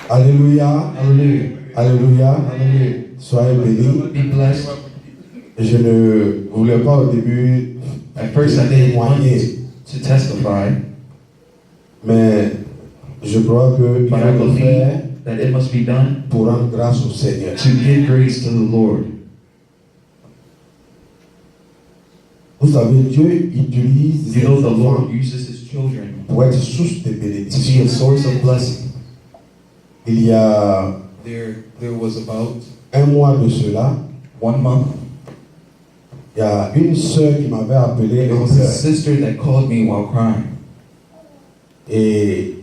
Alléluia. Hallelujah. Alléluia. Hallelujah. Soyez bénis. Be blessed. Je ne voulais pas au début At first I didn't want témoigner, to testify, mais je crois que il but I faut le faire believe that it must be done pour rendre grâce au Seigneur. to give grace to the Lord. Vous savez, Dieu utilise You know, ses the enfants Lord uses His children pour être source de to be bénédiction. a source of blessing. Il y a There was about un mois de cela, 1 month. il y a une sœur qui m'avait appelé There en was a pleurs. sister that called me while crying. Et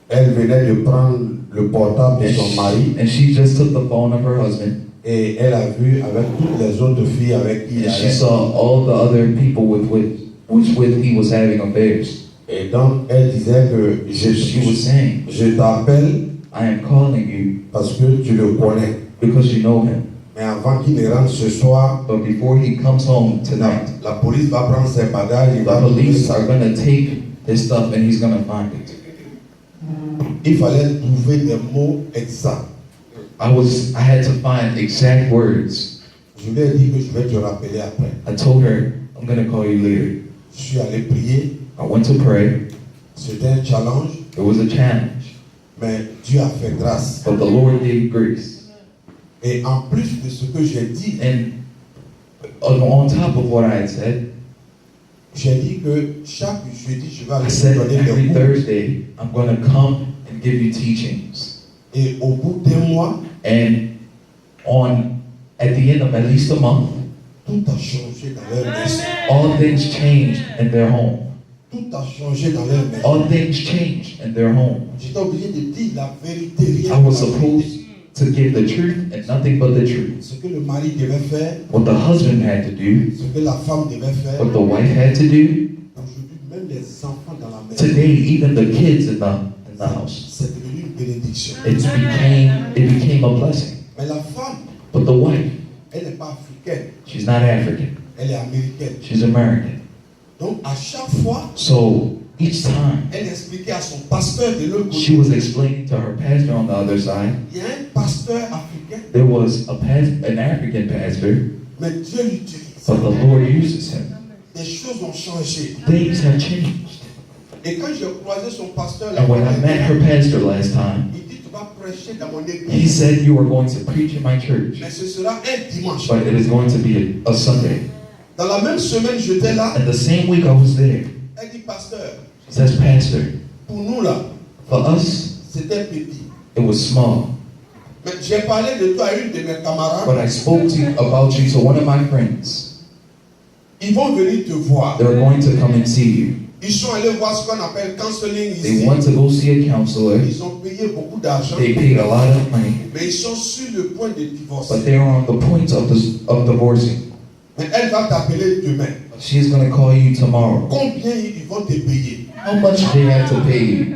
elle venait de prendre le portable de son mari And she just took the phone of her husband, et elle a vu avec toutes les autres filles avec qui il and she allait. saw all the other people with he was having affairs. Et donc elle disait que She was saying, je t'appelle I am calling you parce que tu le connais. because you know him. Mais avant qu'il ne rentre ce soir, But before he comes home tonight, la police va prendre ses bagages, il va the trouver police ça. are going to take his stuff and he's going to find it. Il fallait trouver des mots exacts. I had to find exact words. Je lui ai dit que je vais te rappeler après. I told her, I'm going to call you later. Je suis allé prier. I went to pray. C'était un challenge, It was a challenge, mais Dieu a fait grâce. but the Lord gave grace. Et en plus de ce que j'ai dit, And on top of what I had said, j'ai dit que chaque jeudi, je vais I aller said vous donner every des cours. Thursday, I'm going to come and give you teachings. Et au bout d'un mois, And at the end of at least a month, tout a changé dans leur maison. all things changed in their home. Tout a changé dans leur maison. All things changed in their home. J'étais obligé de dire la vérité, rien I was que la vérité. supposed to give the truth and nothing but the truth. Ce que le mari devait faire, What the husband had to do, ce que la femme devait faire. what the wife had to do. Aujourd'hui, même les enfants dans la maison, Today, even the kids in the house, c'est devenu une bénédiction. it became a blessing. Mais la femme, But the wife, elle n'est pas africaine, she's not African. elle est américaine. She's American. Donc à chaque fois, So each time elle expliquait à son pasteur de l'autre she côté. was explaining to her pastor on the other side, Il y a un pasteur africain, there was an African pastor, mais Dieu l'utilise. but the Lord uses him. Les choses ont changé. Things have changed. Et quand j'ai croisé son pasteur là, And when I met her pastor last time, il dit tu vas prêcher dans mon he église. said, you are going to preach in my church, Mais ce sera un dimanche. but it is going to be a Sunday. Dans la même semaine, j'étais là. And the same week I was there, Elle dit pasteur, she says, Pastor, pour nous là, for us, c'était petit. it was small. Mais j'ai parlé de toi à une de mes camarades. But I spoke about you to one of my friends. Ils vont venir te voir. They're going to come and see you. Ils sont allés voir ce qu'on appelle counseling They ici. want to go see a counselor. Ils ont payé beaucoup d'argent. They paid a lot of money, Mais ils sont sur le point de divorcer. but they are on the point of divorcing. Mais elle va t'appeler demain. She's going to call you tomorrow. Combien ils vont te payer? How much they have to pay you?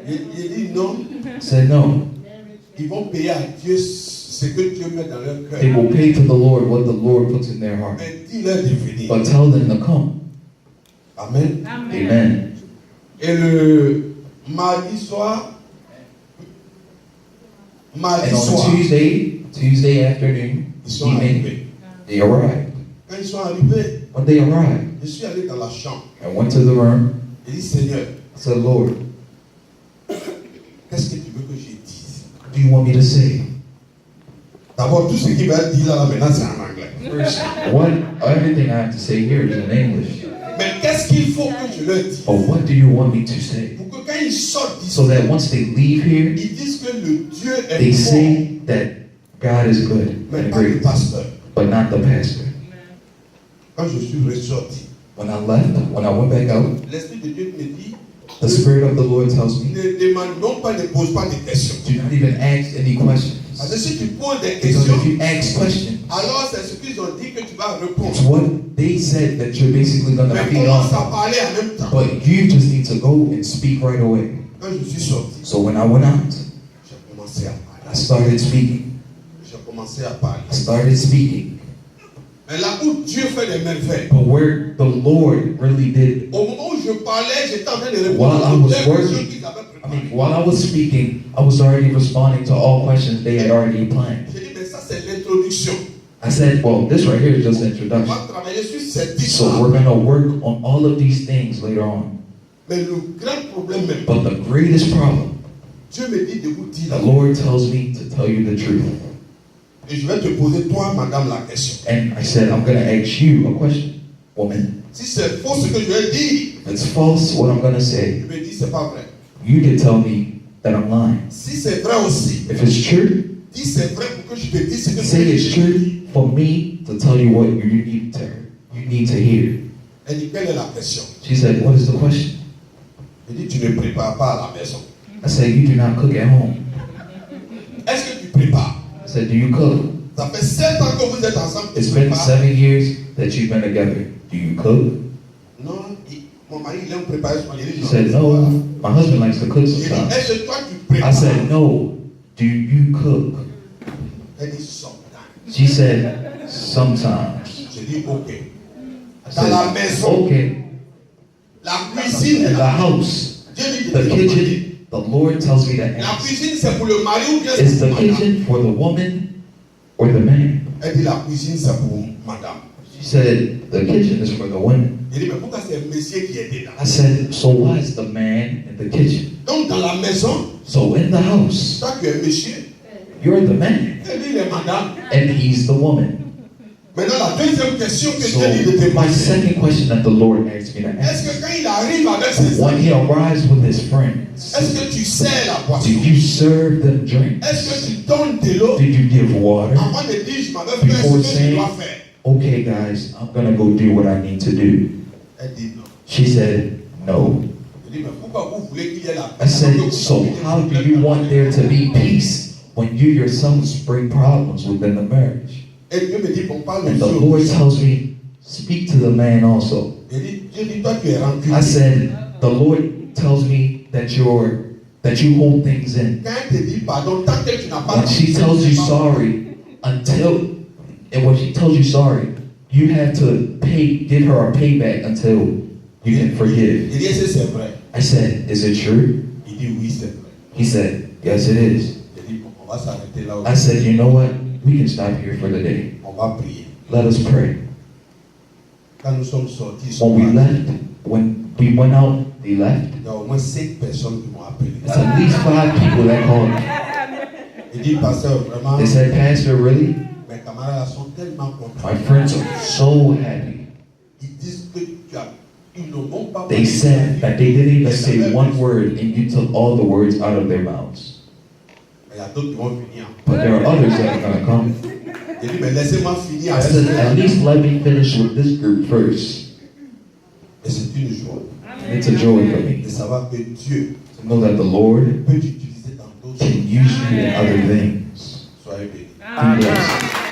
Il dit non. I said, no. Ils vont payer à Dieu ce que Dieu met dans leur They cœur. will pay to the Lord what the Lord puts in their heart. Mais dis-leur de venir. But tell them to come. Amen. Amen. Et le mardi soir, And on Tuesday afternoon, ils sont evening, arrivés. they arrived. Quand ils sont arrivés, When they arrived, je suis allé dans la chambre. I went to the room. J'ai dit Seigneur, I said, Lord, qu'est-ce que tu veux que je dise? what do you want me to say? D'abord, tout ce qu'il va dire là maintenant, c'est en anglais. First, everything I have to say here is in English. Mais qu'est-ce qu'il faut que je leur dise? But what do you want me to say? Pour que quand ils sortent d'ici, So that once they leave here, ils disent que le Dieu est they bon, say that God is good mais and pas le great, pasteur. but not the pastor. Quand je suis ressorti, When I went back out, l'Esprit de Dieu me dit, the Spirit of the Lord tells me, ne demande non pas, ne pose pas de questions. do not even ask any questions. Parce que si tu poses des Because questions, if you ask questions, alors c'est ce qu'ils ont dit que tu vas it's répondre. what they said that you're basically going to Mais feed commence off à of. parler en même temps. But you just need to go and speak right away. Quand je suis sorti, So when I went out, j'ai commencé à I parler. started speaking. J'ai commencé à parler. I started speaking. Mais là où Dieu fait des merveilles, But where the Lord really did, au moment où je parlais, j'étais en train de While I répondre aux was deux questions working, qu'ils avaient I mean, while I was speaking, I was already responding to all questions they had already planned. J'ai dit, mais ça c'est l'introduction. I said, well, this right here is just On introduction. va travailler sur cette So histoire. we're going to work on all of these things later on. Mais le grand problème même, But the greatest problem, Dieu me dit de vous dire the Lord tells me to tell you the truth. et je vais te poser toi, madame, la question. And I said, I'm going to ask you a question, woman. Si c'est faux ce que je vais dire, If it's false, what I'm going to say, je me dis c'est pas vrai. you can tell me that I'm lying. Si c'est vrai aussi, If it's true, dis c'est vrai pour que je te dise ce que say it's je te dis. true for me to tell you what you need to hear. Elle dit, quelle est la question? She said, what is the question? Je dis, tu ne prépares pas à la maison. I said, you do not cook at home. Est-ce que tu prépares? I said, do you cook? Ça fait 7 ans que vous êtes ensemble. It's Tu been prépares? 7 years that you've been together. Do you cook? Non, mon mari, il aime préparer son mari. She said, no, my husband likes to cook J'ai dit, sometimes. est-ce que toi tu I prépares? said, no, do you cook? Elle dit, sometimes. She said, sometimes. J'ai dit, ok. I Dans la said, maison, okay. la cuisine, In the house, Dieu dit, the kitchen, the Lord tells me to la ask, cuisine c'est pour le mari ou bien c'est is pour the madame? kitchen for the woman or the man? Elle dit, la cuisine c'est pour madame. She said, the kitchen is for the woman. J'ai dit, mais pourquoi c'est le monsieur qui est dedans? I said, so why is the man in the kitchen? Donc dans la maison, So in the house, toi tu es monsieur, you're the man, elle dit, il est madame. and he's the woman. Maintenant la deuxième question que So Dieu dit de te my poser, second question that the Lord asked me to est-ce ask, que quand il arrive avec ses when amis, he arrives with his friends, est-ce que tu sers la do boisson? you serve them drinks? Est-ce que tu donnes de l'eau Did you give water? avant de dire, je m'avais fait ce que tu dois faire? Okay, guys, I'm gonna go do what I need to do. Elle dit non. She said, no. Je dis, mais pourquoi vous voulez qu'il y ait la I said, so how do you want there to be peace when you yourselves bring problems within the marriage? Et Dieu me dit, on parle And de the Lord tells me, speak to the man also. Je dis, Dieu dit, toi tu es rancunier. I said, the Lord tells me that you hold things in. Quand elle te dit pardon, tant que tu n'as pas When she tells you sorry, and when she tells you sorry, you have to give her a payback until you can forgive. Il dit, est-ce que c'est vrai? I said, is it true? Il dit, oui, c'est vrai. He said, yes, it is. Je dis, bon, on va s'arrêter là. I said, you know what? We can stop here for the day. On va prier. Let us pray. Quand nous sommes sortis, When we went out, they left. il y a au moins 5 personnes qui m'ont appelé. It's at least 5 people that called me. Il dit, pasteur, vraiment, They said, Pastor, really? mes camarades sont tellement contents. My friends are so happy. Ils disent que tu as, ils ne vont pas. They said that they didn't even say one word and you took all the words out of their mouths. Mais il y a d'autres qui vont venir. But there are others that are going to come. Il dit, mais laissez-moi finir I avec said, ça. at least let me finish with this group first. Et c'est une joie And it's a joy for me de savoir que Dieu to know that the Lord peut t'utiliser dans d'autres can choses. use you in other things. Soyez bénis. Be blessed.